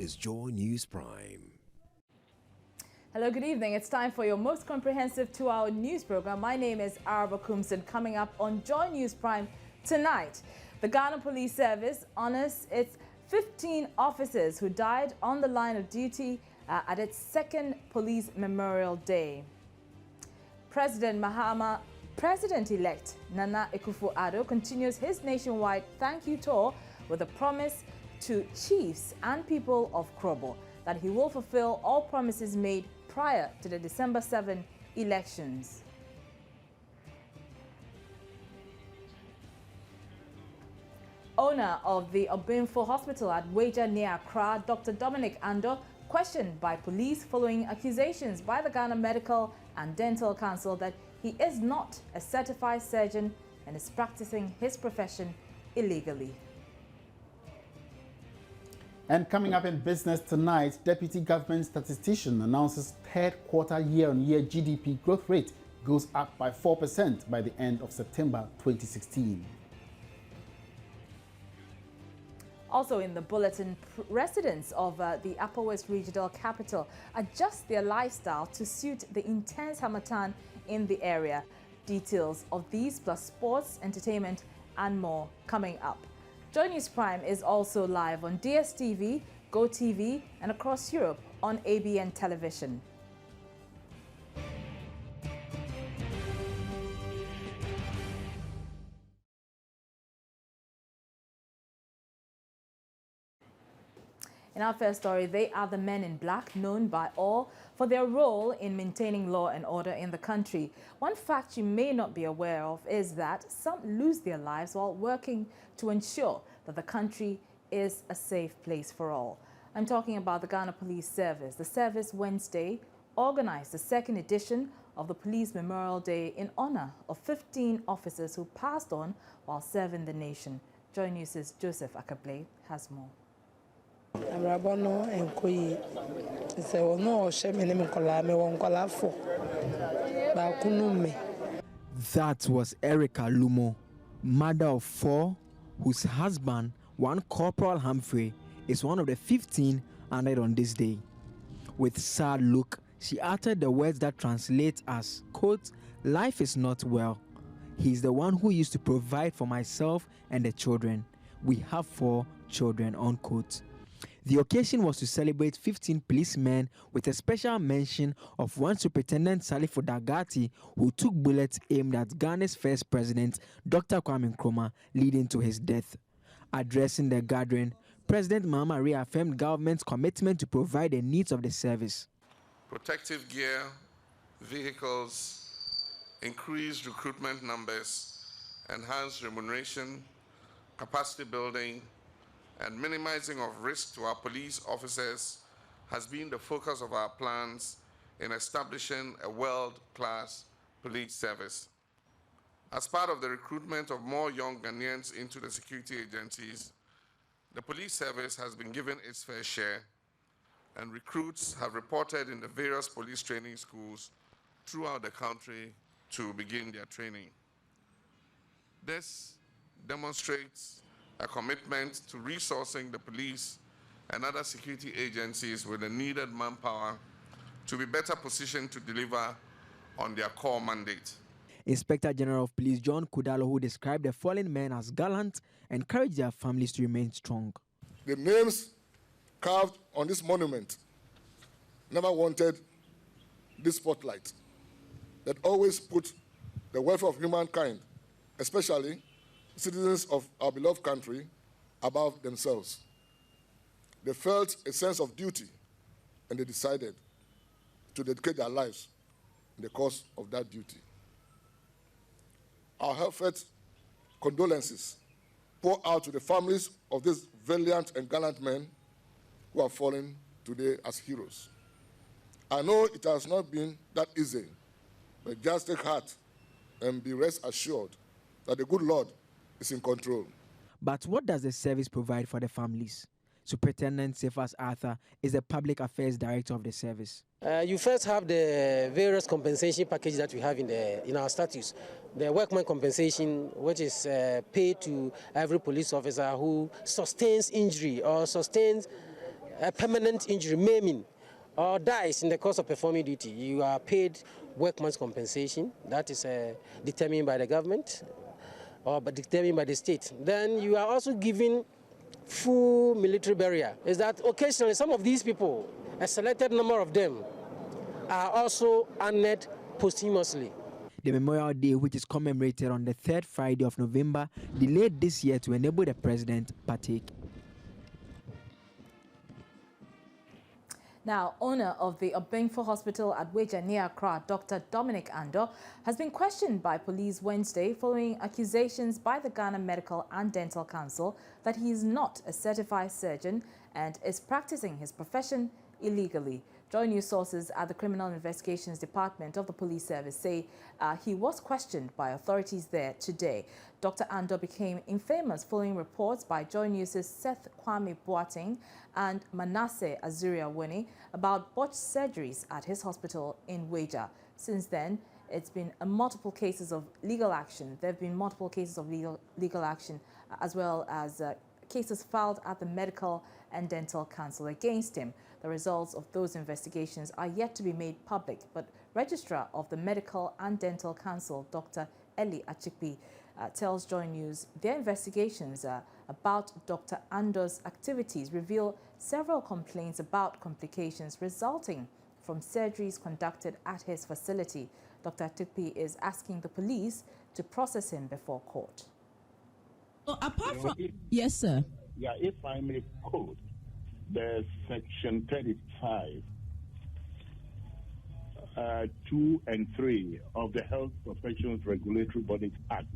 is Joy News Prime. Hello, good evening. It's time for your most comprehensive 2-hour news program. My name is Araba Kumson. Coming up on Joy News Prime tonight, the Ghana Police Service honors its 15 officers who died on the line of duty at its second Police Memorial Day. President-elect Nana Akufo-Addo continues his nationwide thank you tour with a promise to chiefs and people of Krobo that he will fulfill all promises made prior to the December 7 elections. Owner of the Obinfo Hospital at Weja near Accra, Dr. Dominic Ando, questioned by police following accusations by the Ghana Medical and Dental Council that he is not a certified surgeon and is practicing his profession illegally. And coming up in business tonight, Deputy Government Statistician announces third quarter year-on-year GDP growth rate goes up by 4% by the end of September 2016. Also in the bulletin, residents of the Upper West Regional Capital adjust their lifestyle to suit the intense harmattan in the area. Details of these plus sports, entertainment and more coming up. Joy News Prime is also live on DSTV, GoTV and across Europe on ABN Television. In our first story, they are the men in black, known by all for their role in maintaining law and order in the country. One fact you may not be aware of is that some lose their lives while working to ensure that the country is a safe place for all. I'm talking about the Ghana Police Service. The service Wednesday organized the second edition of the Police Memorial Day in honor of 15 officers who passed on while serving the nation. Joy News' Joseph Akable has more. That was Erica Lumo, mother of 4, whose husband, one Corporal Humphrey, is one of the 15 honored on this day. With sad look, she uttered the words that translate as, quote, "Life is not well. He's the one who used to provide for myself and the children. We have 4 children," unquote. The occasion was to celebrate 15 policemen with a special mention of one Superintendent Salifo Dagati, who took bullets aimed at Ghana's first president, Dr. Kwame Nkrumah, leading to his death. Addressing the gathering, President Mahama reaffirmed government's commitment to provide the needs of the service. Protective gear, vehicles, increased recruitment numbers, enhanced remuneration, capacity building, and minimizing of risk to our police officers has been the focus of our plans in establishing a world-class police service. As part of the recruitment of more young Ghanaians into the security agencies, the police service has been given its fair share, and recruits have reported in the various police training schools throughout the country to begin their training. This demonstrates a commitment to resourcing the police and other security agencies with the needed manpower to be better positioned to deliver on their core mandate. Inspector General of Police John Kudalo, who described the fallen men as gallant, encouraged their families to remain strong. The names carved on this monument never wanted this spotlight that always put the welfare of humankind, especially citizens of our beloved country, above themselves. They felt a sense of duty, and they decided to dedicate their lives in the cause of that duty. Our heartfelt condolences pour out to the families of these valiant and gallant men who are fallen today as heroes. I know it has not been that easy, but just take heart and be rest assured that the good Lord is in control. But what does the service provide for the families? Superintendent Cephas Arthur is the Public Affairs Director of the service. You first have the various compensation package that we have in our statutes. The workman compensation, which is paid to every police officer who sustains injury or sustains a permanent injury, maiming, or dies in the course of performing duty, you are paid workman's compensation. That is determined by the government or determined by the state. Then you are also given full military burial. Is that occasionally some of these people, a selected number of them, are also honored posthumously. The Memorial Day, which is commemorated on the third Friday of November, delayed this year to enable the president partake. Now, owner of the Obengfo Hospital at Weja near Accra, Dr. Dominic Ando, has been questioned by police Wednesday following accusations by the Ghana Medical and Dental Council that he is not a certified surgeon and is practicing his profession illegally. Joint news sources at the Criminal Investigations Department of the Police Service say he was questioned by authorities there today. Dr. Ando became infamous following reports by Joint News' Seth Kwame Boateng and Manasseh Azuria-Wini about botched surgeries at his hospital in Weja. Since then, it's been multiple cases of legal action. There have been multiple cases of legal action as well as cases filed at the Medical and Dental Council against him. The results of those investigations are yet to be made public, but Registrar of the Medical and Dental Council, Dr. Eli Achikpi, tells Joy News their investigations about Dr. Ando's activities reveal several complaints about complications resulting from surgeries conducted at his facility. Dr. Achikpi is asking the police to process him before court. So apart from... Yes, sir. Yeah, if I may quote, the section 35, 2 and 3 of the Health Professions Regulatory Bodies Act.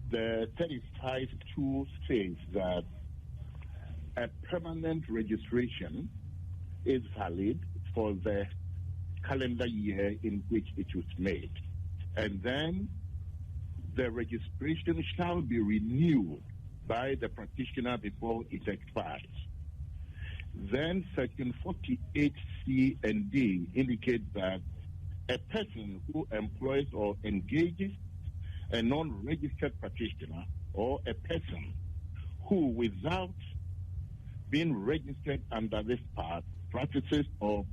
The 35(2) says that a permanent registration is valid for the calendar year in which it was made. And then the registration shall be renewed by the practitioner before it expires. Then section 48C and D indicate that a person who employs or engages a non-registered practitioner or a person who, without being registered under this part, practices or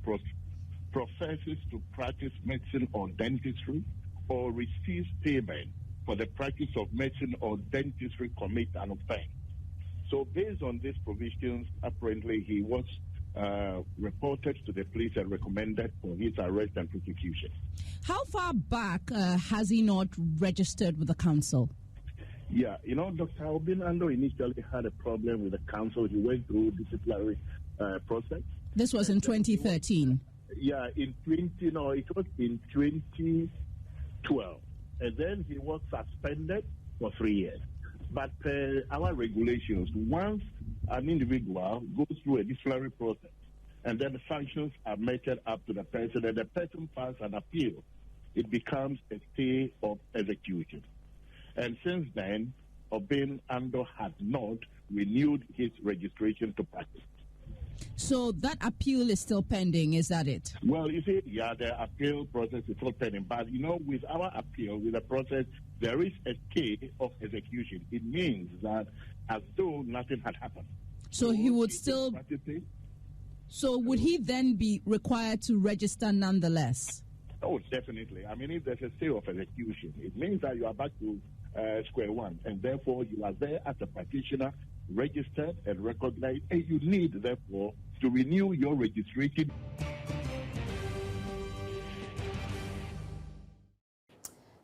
professes to practice medicine or dentistry or receives payment for the practice of medicine or dentistry commit an offense. So based on these provisions, apparently he was reported to the police and recommended for his arrest and prosecution. How far back has he not registered with the council? Yeah, you know, Dr. Ando initially had a problem with the council. He went through disciplinary process. This was in 2013? Yeah, it was in 2012. And then he was suspended for 3 years. But our regulations, once an individual goes through a disciplinary process and then the sanctions are meted up to the person and the person files an appeal, it becomes a stay of execution. And since then, Ando had not renewed his registration to practice. So that appeal is still pending, is that it? Well, you see, yeah, the appeal process is still pending. But, you know, with our appeal, with the process, there is a stay of execution. It means that as though nothing had happened. So he would still... So would he then be required to register nonetheless? Oh, definitely. I mean, if there's a stay of execution, it means that you are back to square one. And therefore, you are there as a practitioner, registered and recognized, and you need, therefore, to renew your registration.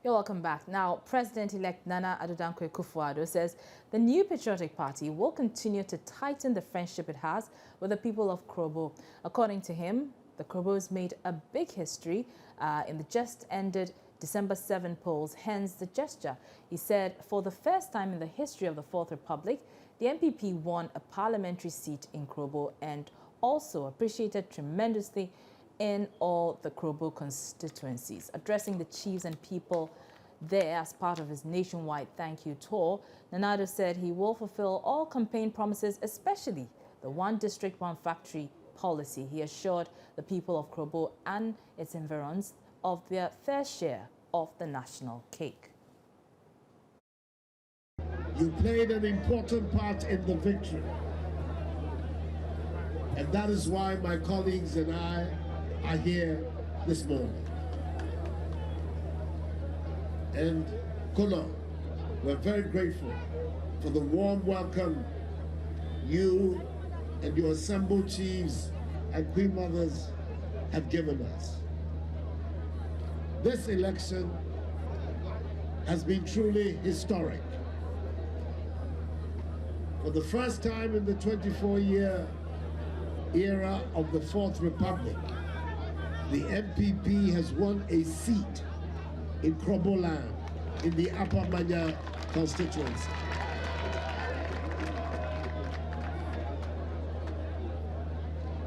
You're welcome back. Now, President-elect Nana Addo Akufo-Addo says the new patriotic party will continue to tighten the friendship it has with the people of Krobo. According to him, the Krobos made a big history in the just-ended December 7 polls, hence the gesture. He said for the first time in the history of the Fourth Republic, the MPP won a parliamentary seat in Krobo and also appreciated tremendously in all the Krobo constituencies. Addressing the chiefs and people there as part of his nationwide thank you tour, Nana Addo said he will fulfill all campaign promises, especially the one district, one factory policy. He assured the people of Krobo and its environs of their fair share of the national cake. You played an important part in the victory. And that is why my colleagues and I are here this morning. And Kono, we're very grateful for the warm welcome you and your assembled chiefs and queen mothers have given us. This election has been truly historic. For the first time in the 24-year era of the Fourth Republic, the MPP has won a seat in Krobo land in the Upper Manya constituency.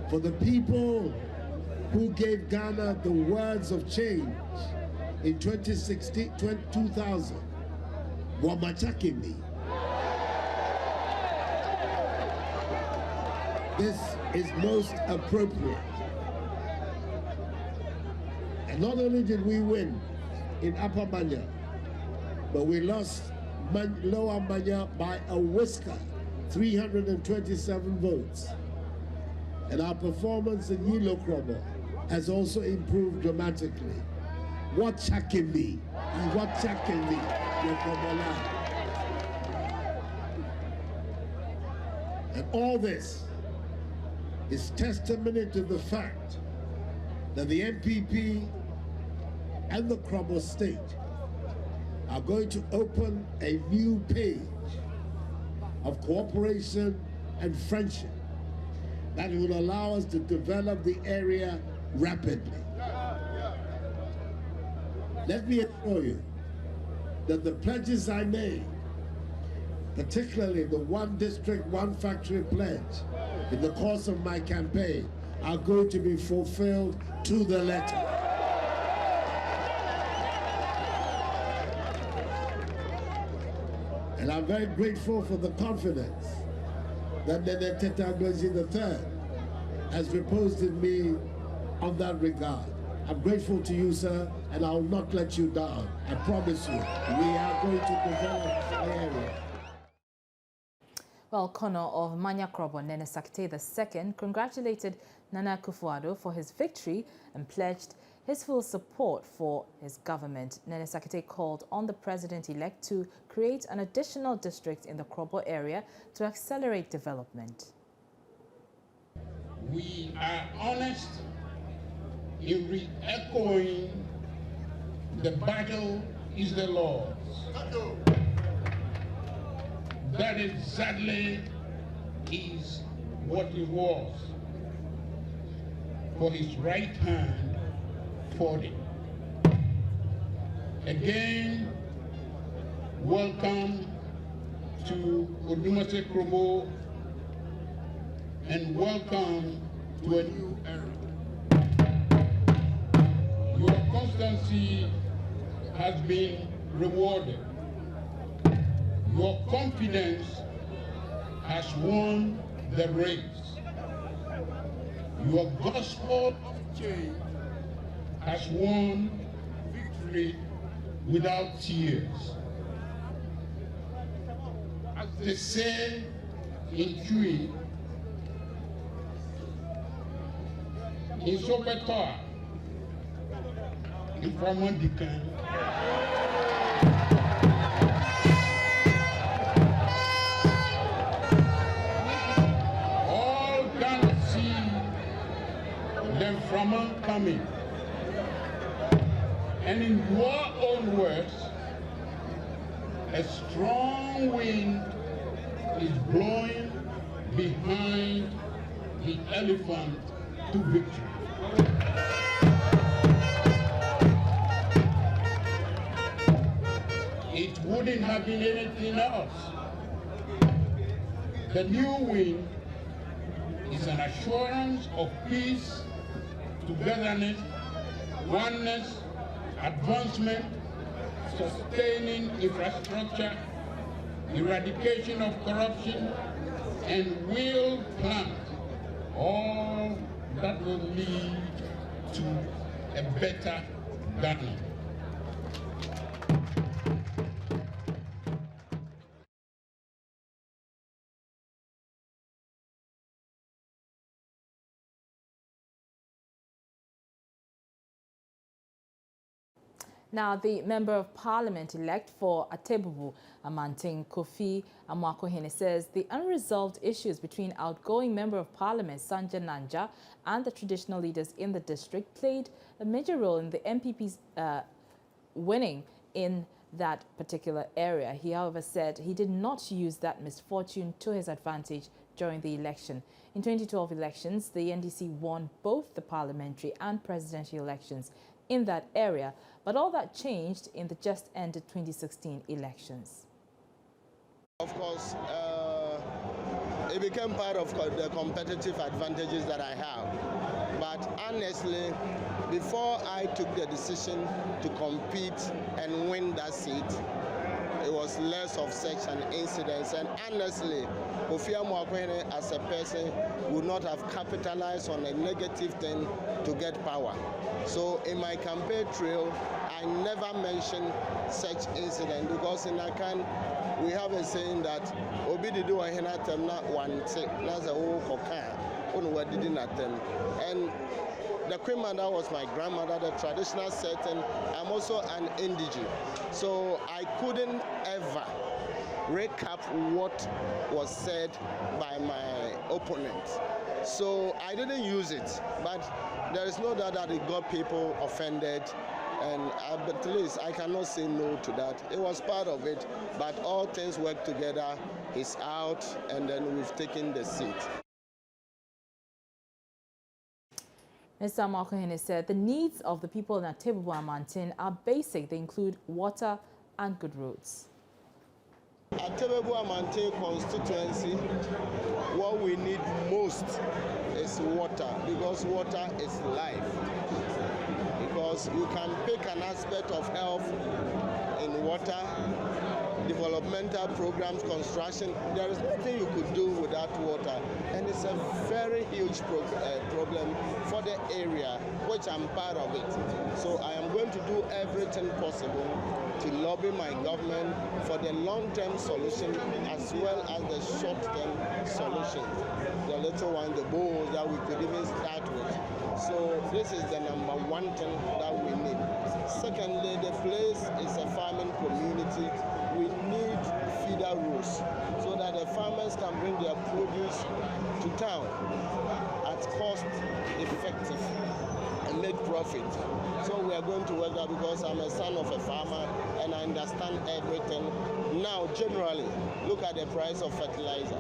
For the people who gave Ghana the words of change in 2016, 2000, Wamachakimi. This is most appropriate. And not only did we win in Upper Manya, but we lost Lower Manya by a whisker, 327 votes. And our performance in Yilo Krobo has also improved dramatically. What Chakimbi? What Chakimbi? And all this is testimony to the fact that the MPP and the Krobo state are going to open a new page of cooperation and friendship that will allow us to develop the area rapidly. Let me assure you that the pledges I made, particularly the one district, one factory pledge in the course of my campaign, are going to be fulfilled to the letter. And I'm very grateful for the confidence that Nene Teta Agbaji III has reposed in me on that regard. I'm grateful to you, sir, and I will not let you down. I promise you, we are going to develop the area. Well, Kono of Manya Krobo, Nene Sakate II, congratulated Nana Akufo-Addo for his victory and pledged his full support for his government. Nene Sakate called on the president-elect to create an additional district in the Krobo area to accelerate development. We are honest in re-echoing the battle is the Lord's. That exactly is what it was. For his right hand fought it. Again, welcome to Odumase Krobo and welcome to a new era. Your constancy has been rewarded. Your confidence has won the race. Your gospel of change has won victory without tears. As they say in Chui, in Sobetor, in Framondikan, all can see them Framon coming. And in your own words, a strong wind is blowing behind the elephant to victory. It wouldn't have been anything else. The new wind is an assurance of peace, togetherness, oneness, advancement, sustaining infrastructure, eradication of corruption, and will plant all that will lead to a better Ghana. Now, the Member of Parliament-elect for Atebubu, Amantin Kofi Amoako Hina, says the unresolved issues between outgoing Member of Parliament Sanja Nanja and the traditional leaders in the district played a major role in the MPP's winning in that particular area. He, however, said he did not use that misfortune to his advantage during the election. In 2012 elections, the NDC won both the parliamentary and presidential elections in that area, but all that changed in the just ended 2016 elections. Of course, it became part of the competitive advantages that I have. But honestly, before I took the decision to compete and win that seat, it was less of such an incident. And honestly, Kofi Amoako as a person would not have capitalized on a negative thing to get power. So in my campaign trail, I never mentioned such incident because in Akan, we have a saying that Obi did do a Hina temna one take, that's a whole cocan, did not them. And the Queen Mother was my grandmother, the traditional setting. I'm also an indigene. So I couldn't ever recap what was said by my opponent. So I didn't use it, but there is no doubt that it got people offended, and at least I cannot say no to that. It was part of it, but all things work together. He's out, and then we've taken the seat. Mr. Amoako said the needs of the people in Atebubu Amantin are basic. They include water and good roads. Atebubu Amantin constituency, what we need most is water, because water is life. Because you can pick an aspect of health in water, developmental programs, construction. There is nothing you could do without water, and it's a very huge problem for the area, which I'm part of it. So I am going to do everything possible to lobby my government for the long-term solution as well as the short-term solution. The little one, the bowls that we could even start with. So this is the number one thing that we need. Secondly, the place is a farming community. We need feeder rows so that the farmers can bring their produce to town at cost effective and make profit. So we are going to work that because I'm a son of a farmer and I understand everything. Now, generally, look at the price of fertilizer.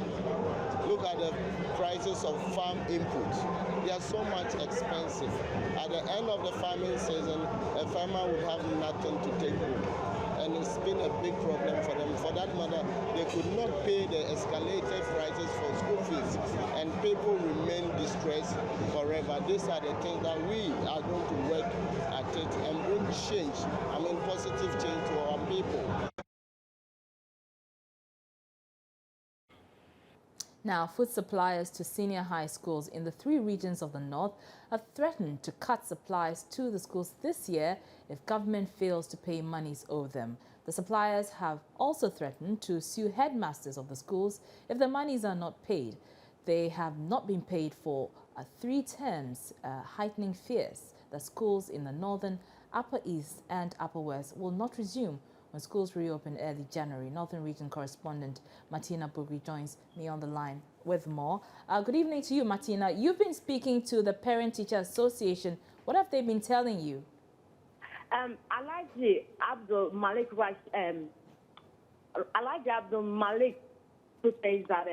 Look at the prices of farm inputs. They are so much expensive. At the end of the farming season, a farmer would have nothing to take home. And it's been a big problem for them. For that matter, they could not pay the escalated prices for school fees, and people remain distressed forever. These are the things that we are going to work at it and bring change, positive change to our people. Now, food suppliers to senior high schools in the 3 regions of the north have threatened to cut supplies to the schools this year if government fails to pay monies owed them. The suppliers have also threatened to sue headmasters of the schools if the monies are not paid. They have not been paid for 3 terms, heightening fears that schools in the northern, upper east and upper west will not resume when schools reopen early January. Northern Region correspondent Martina Bugri joins me on the line with more. Good evening to you, Martina. You've been speaking to the Parent-Teacher Association. What have they been telling you? Alhaji Abdul Malik says that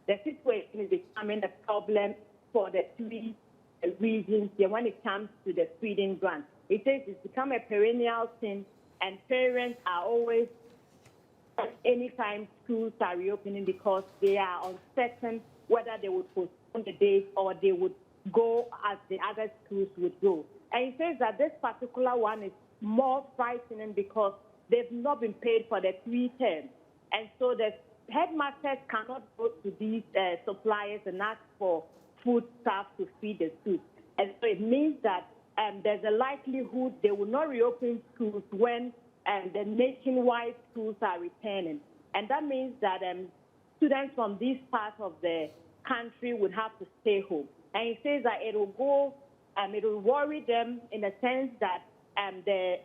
the situation is becoming a problem for the 3 regions when it comes to the feeding grant. It says it's become a perennial thing, and parents are always, anytime schools are reopening, because they are uncertain whether they would postpone the date or they would go as the other schools would go. And he says that this particular one is more frightening because they've not been paid for the 3 terms. And so the headmasters cannot go to these suppliers and ask for food stuff to feed the schools. And so it means that there's a likelihood they will not reopen schools when the nationwide schools are returning. And that means that students from these parts of the country would have to stay home. And he says that it will worry them in the sense that the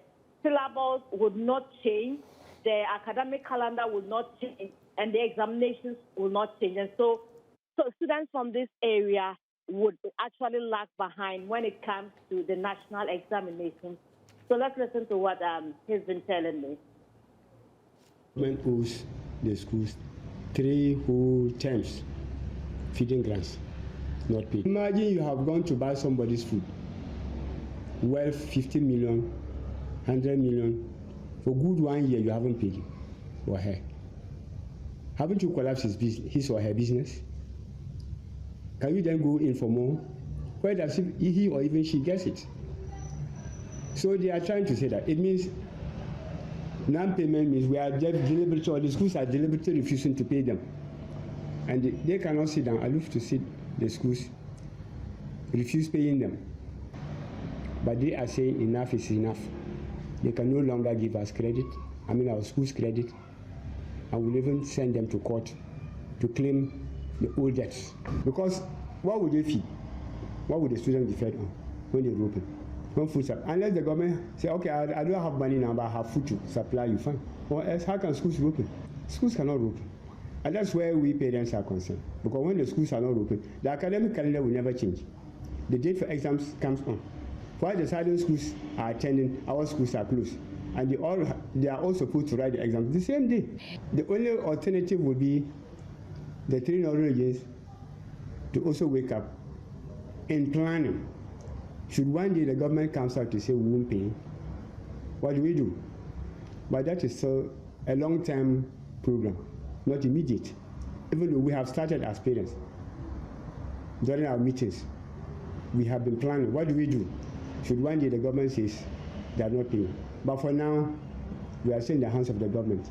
syllables would not change, the academic calendar would not change, and the examinations will not change. And so students from this area would actually lag behind when it comes to the national examinations. So let's listen to what he's been telling me. Government owes the schools 3 whole terms feeding grants not paid. Imagine you have gone to buy somebody's food, worth 50 million, 100 million. For good 1 year, you haven't paid him or her. Haven't you collapsed his or her business? Can you then go in for more? Where does he or even she gets it? So they are trying to say that it means non-payment means we are deliberately, or the schools are deliberately refusing to pay them. And they cannot sit down aloof to see the schools refuse paying them. But they are saying enough is enough. They can no longer give us credit, our schools credit, and we'll even send them to court to claim the old debts. Because what would they feed? What would the students be fed on when they're open? When food supply? Unless the government say, okay, I don't have money now, but I have food to supply you, fine. Or else, how can schools be open? Schools cannot open. And that's where we parents are concerned. Because when the schools are not open, the academic calendar will never change. The date for exams comes on. While the southern schools are attending, our schools are closed. And they are all supposed to write the exams the same day. The only alternative would be the 3 northern regions to also wake up in planning. Should one day the government comes out to say we won't pay, what do we do? But that is still a long-term program, not immediate. Even though we have started as parents, during our meetings, we have been planning, what do we do? Should one day the government says they are not paying. But for now, we are still in the hands of the government.